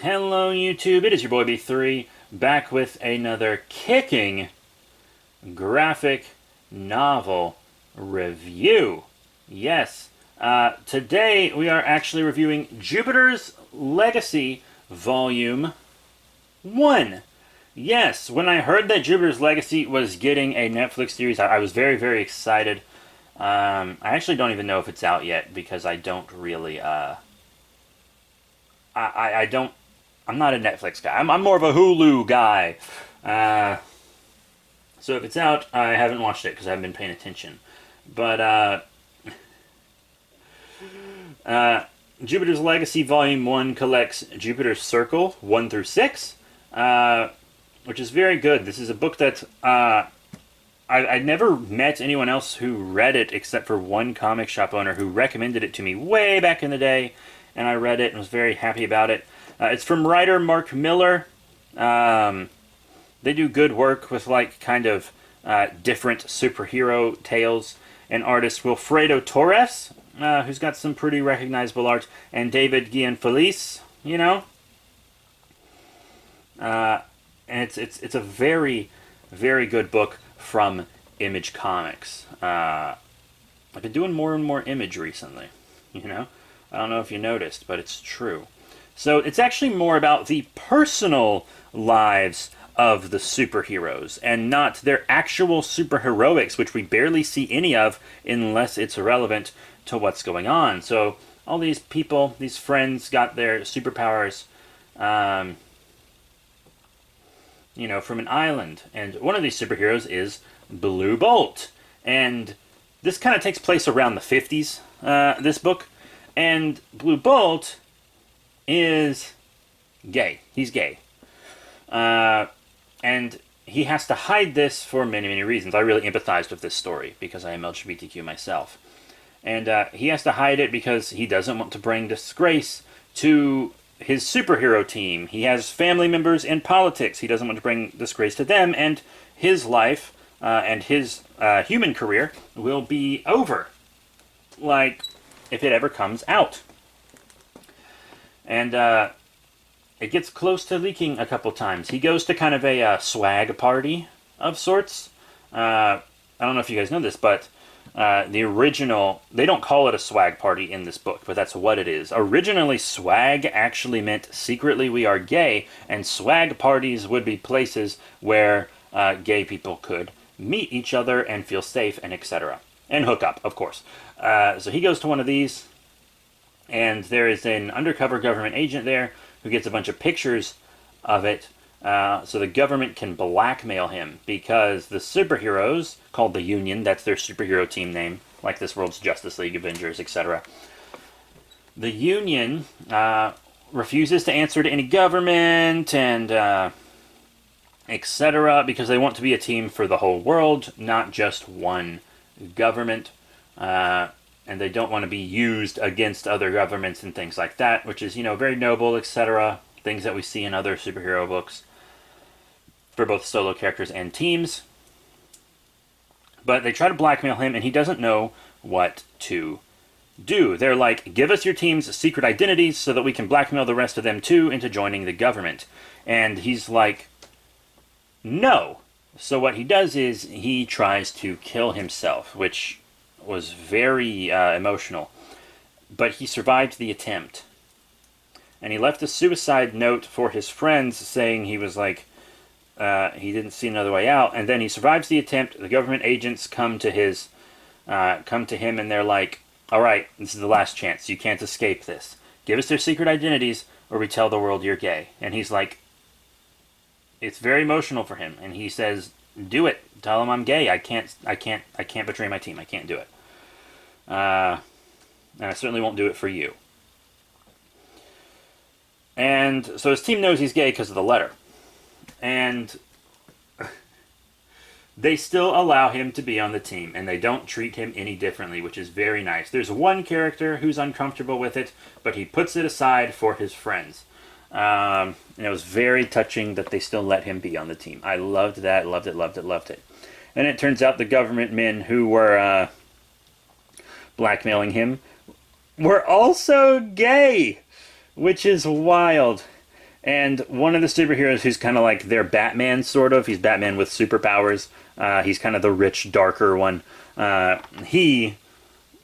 Hello YouTube, it is your boy B3, back with another kicking graphic novel review. Yes, today we are actually reviewing Jupiter's Legacy Volume 1. Yes, when I heard that Jupiter's Legacy was getting a Netflix series, I was very, very excited. I actually don't even know if it's out yet because I don't really, I don't. I'm not a Netflix guy. I'm more of a Hulu guy. So if it's out, I haven't watched it because I haven't been paying attention. But Jupiter's Legacy Volume 1 collects Jupiter's Circle 1 through 6, which is very good. This is a book that I never met anyone else who read it except for one comic shop owner who recommended it to me way back in the day, and I read it and was very happy about it. It's from writer Mark Millar. They do good work with like kind of different superhero tales. And artist Wilfredo Torres, who's got some pretty recognizable art, and David Gianfelice, you know. And it's a very, very good book from Image Comics. I've been doing more and more Image recently, you know. I don't know if you noticed, but it's true. So it's actually more about the personal lives of the superheroes and not their actual superheroics, which we barely see any of unless it's relevant to what's going on. So all these people, these friends, got their superpowers, you know, from an island. And one of these superheroes is Blue Bolt. And this kind of takes place around the 50s, this book. And Blue Bolt is gay. He's gay. And he has to hide this for many, many reasons. I really empathized with this story because I am LGBTQ myself. And he has to hide it because he doesn't want to bring disgrace to his superhero team. He has family members in politics. He doesn't want to bring disgrace to them, and his life and his human career will be over. Like, if it ever comes out. And it gets close to leaking a couple times. He goes to kind of a swag party of sorts. I don't know if you guys know this, but the original, they don't call it a swag party in this book, but that's what it is. Originally, swag actually meant secretly we are gay, and swag parties would be places where gay people could meet each other and feel safe and etc. And hook up, of course. So he goes to one of these, and there is an undercover government agent there who gets a bunch of pictures of it, so the government can blackmail him, because the superheroes, called the Union, that's their superhero team name, like this world's Justice League, Avengers, etc. The Union refuses to answer to any government, and etc., because they want to be a team for the whole world, not just one government. And they don't want to be used against other governments and things like that, which is, you know, very noble, etc. Things that we see in other superhero books for both solo characters and teams. But they try to blackmail him, and he doesn't know what to do. They're like, give us your team's secret identities so that we can blackmail the rest of them too into joining the government. And he's like, no. So what he does is he tries to kill himself, which was very emotional, but he survived the attempt. And he left a suicide note for his friends saying he was like, he didn't see another way out. And then he survives the attempt. The government agents come to him, and they're like, all right, this is the last chance. You can't escape this. Give us their secret identities, or we tell the world you're gay. And he's like, it's very emotional for him. And he says, do it. Tell them I'm gay. I can't betray my team. I can't do it. And I certainly won't do it for you. And so his team knows he's gay because of the letter. And they still allow him to be on the team, and they don't treat him any differently, which is very nice. There's one character who's uncomfortable with it, but he puts it aside for his friends. And it was very touching that they still let him be on the team. I loved that, loved it, loved it, loved it. And it turns out the government men who were blackmailing him were also gay, which is wild. And one of the superheroes who's kind of like their Batman, sort of. He's Batman with superpowers. He's kind of the rich, darker one. He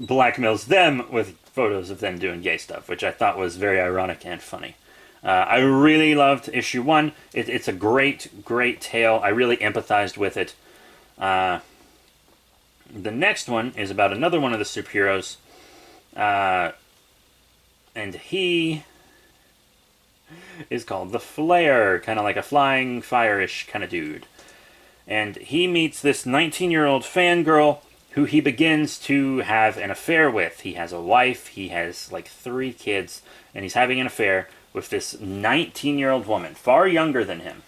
blackmails them with photos of them doing gay stuff, which I thought was very ironic and funny. I really loved issue 1. It's a great, great tale. I really empathized with it. The next one is about another one of the superheroes. And he is called the Flare, kind of like a flying fire-ish kind of dude. And he meets this 19-year-old fangirl who he begins to have an affair with. He has a wife, he has like 3 kids, and he's having an affair with this 19-year-old woman, far younger than him.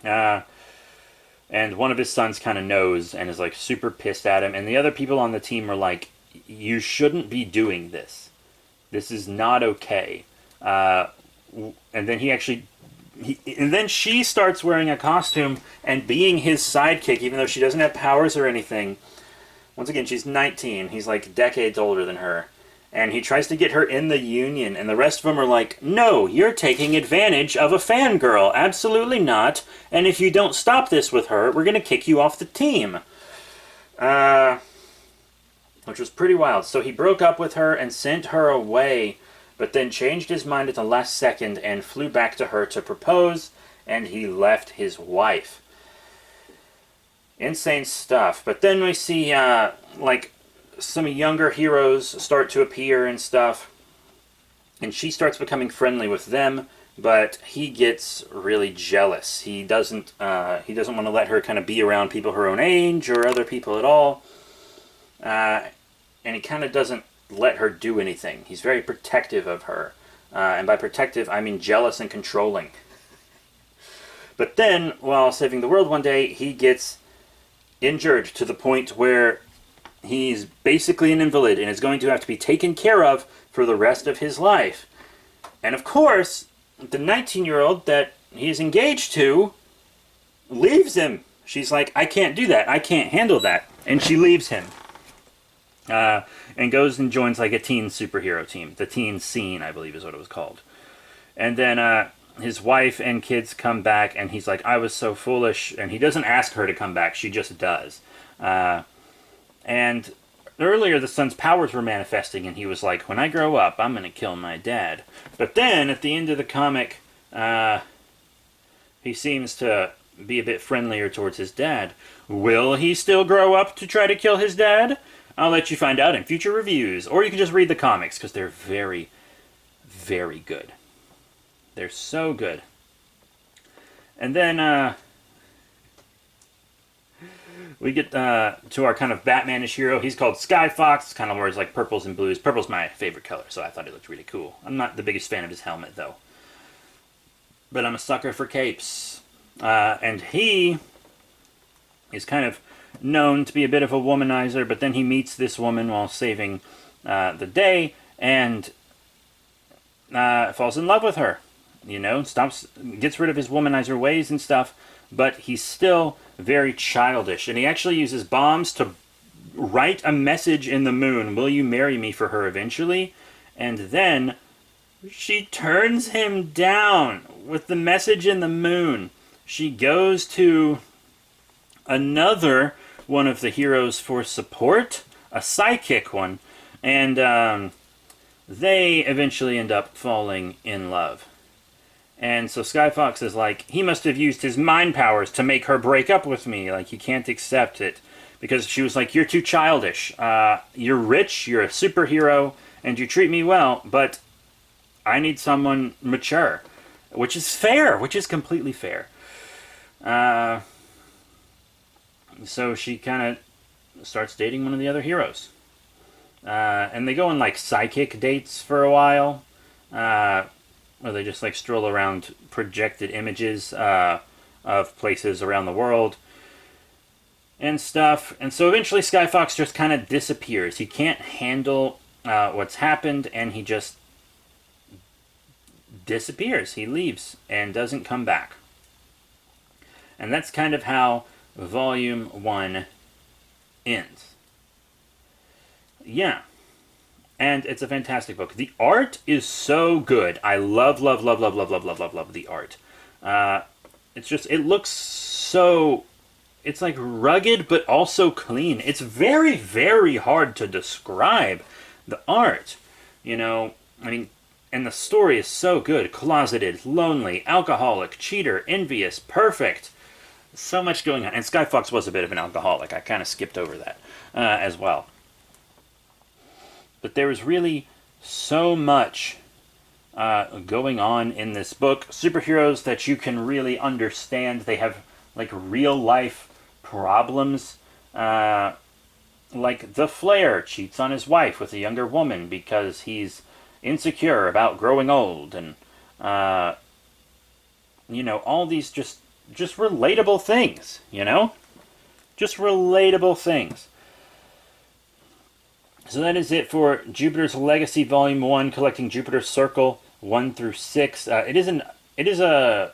And one of his sons kind of knows and is like super pissed at him. And the other people on the team are like, you shouldn't be doing this. This is not okay. And then and then she starts wearing a costume and being his sidekick, even though she doesn't have powers or anything. Once again, she's 19. He's like decades older than her. And he tries to get her in the union, and the rest of them are like, no, you're taking advantage of a fangirl. Absolutely not. And if you don't stop this with her, we're going to kick you off the team. Which was pretty wild. So he broke up with her and sent her away, but then changed his mind at the last second and flew back to her to propose, and he left his wife. Insane stuff. But then we see, like, some younger heroes start to appear and stuff, and she starts becoming friendly with them, but he gets really jealous. He doesn't want to let her kind of be around people her own age or other people at all, and he kind of doesn't let her do anything. He's very protective of her, and by protective I mean jealous and controlling. But then, while saving the world one day, he gets injured to the point where he's basically an invalid and is going to have to be taken care of for the rest of his life. And of course, the 19-year-old that he's engaged to leaves him. She's like, I can't do that. I can't handle that. And she leaves him. And goes and joins like a teen superhero team. The Teen Scene, I believe is what it was called. And then his wife and kids come back, and he's like, I was so foolish. And he doesn't ask her to come back. She just does. And earlier the son's powers were manifesting, and he was like, when I grow up, I'm going to kill my dad. But then, at the end of the comic, he seems to be a bit friendlier towards his dad. Will he still grow up to try to kill his dad? I'll let you find out in future reviews. Or you can just read the comics, because they're very, very good. They're so good. And then, we get to our kind of Batman-ish hero. He's called Sky Fox. Kind of wears like purples and blues. Purple's my favorite color, so I thought he looked really cool. I'm not the biggest fan of his helmet, though. But I'm a sucker for capes. And he is kind of known to be a bit of a womanizer, but then he meets this woman while saving the day and falls in love with her. You know, gets rid of his womanizer ways and stuff, but he's still very childish. And he actually uses bombs to write a message in the moon, will you marry me, for her eventually? And then she turns him down with the message in the moon. She goes to another one of the heroes for support, a psychic one, and they eventually end up falling in love. And so Sky Fox is like, he must have used his mind powers to make her break up with me. Like, he can't accept it. Because she was like, you're too childish. You're rich, you're a superhero, and you treat me well, but I need someone mature. Which is fair, which is completely fair. So she kind of starts dating one of the other heroes. And they go on like psychic dates for a while. Where they just like stroll around projected images of places around the world and stuff. And so eventually Sky Fox just kind of disappears. He can't handle what's happened, and he just disappears. He leaves and doesn't come back. And that's kind of how Volume 1 ends. Yeah. and it's a fantastic book. The art is so good. I love, love, love, love, love, love, love, love, love the art. It's just, it looks so, it's like rugged but also clean. It's very, very hard to describe the art. You know, I mean, and the story is so good. Closeted, lonely, alcoholic, cheater, envious, perfect. So much going on. And Sky Fox was a bit of an alcoholic. I kind of skipped over that as well. But there is really so much going on in this book. Superheroes that you can really understand. They have like real life problems. Like the Flare cheats on his wife with a younger woman because he's insecure about growing old, and you know, all these just relatable things. You know, just relatable things. So that is it for Jupiter's Legacy Volume 1, collecting Jupiter's Circle 1 through 6. It is a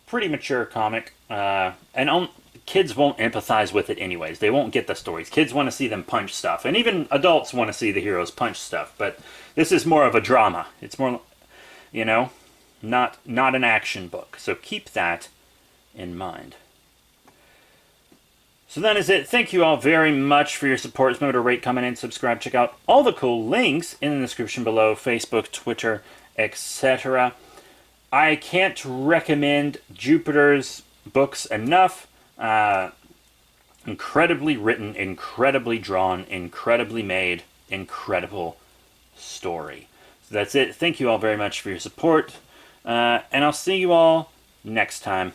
pretty mature comic, and kids won't empathize with it anyways. They won't get the stories. Kids want to see them punch stuff, and even adults want to see the heroes punch stuff, but this is more of a drama. It's more, you know, not an action book. So keep that in mind. So that is it. Thank you all very much for your support. Remember to rate, comment, and subscribe. Check out all the cool links in the description below. Facebook, Twitter, etc. I can't recommend Jupiter's books enough. Incredibly written, incredibly drawn, incredibly made, incredible story. So that's it. Thank you all very much for your support. And I'll see you all next time.